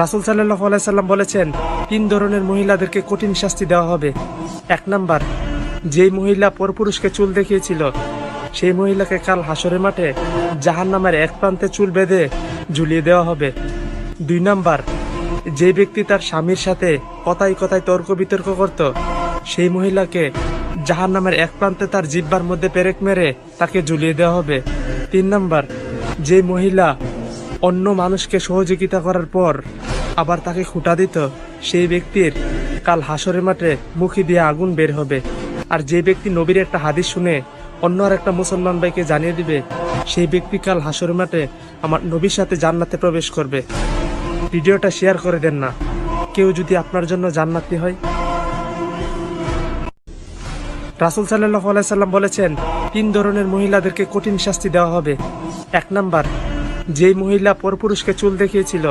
রাসূল সাল্লাল্লাহু আলাইহি সাল্লাম বলেছেন, 3 ধরনের মহিলাদেরকে কঠিন শাস্তি দেওয়া হবে। 1 নাম্বার, যেই মহিলা পরপুরুষকে চুল দেখিয়েছিল সেই মহিলাকে কাল হাসরের মাঠে জাহান্নামের এক প্রান্তে চুল বেঁধে ঝুলিয়ে দেওয়া হবে। 2 নাম্বার, যে ব্যক্তি তার স্বামীর সাথে কথায় কথায় তর্ক বিতর্ক করত সেই মহিলাকে জাহান্নামের এক প্রান্তে তার জিহ্বার মধ্যে পেরেক মেরে তাকে ঝুলিয়ে দেওয়া হবে। 3 নাম্বার, যে মহিলা অন্য মানুষকে সহযোগিতা করার পর আবার তাকে খুঁটা দিত সেই ব্যক্তির কাল হাসরের মাঠে মুখে দিয়ে আগুন বের হবে। আর যে ব্যক্তি নবীর একটা হাদিস শুনে অন্য আর একটা মুসলমান ভাইকে জানিয়ে দিবে সেই ব্যক্তি কাল হাসরের মাঠে আমার নবীর সাথে জান্নাতে প্রবেশ করবে। ভিডিওটা শেয়ার করে দেন না, কেউ যদি আপনার জন্য জান্নাতি হয়। রাসূল সাল্লাল্লাহু আলাইহি সাল্লাম বলেছেন, 3 ধরনের মহিলাদেরকে কঠিন শাস্তি দেওয়া হবে। 1 নাম্বার, যেই মহিলা পরপুরুষকে চুল দেখিয়েছিল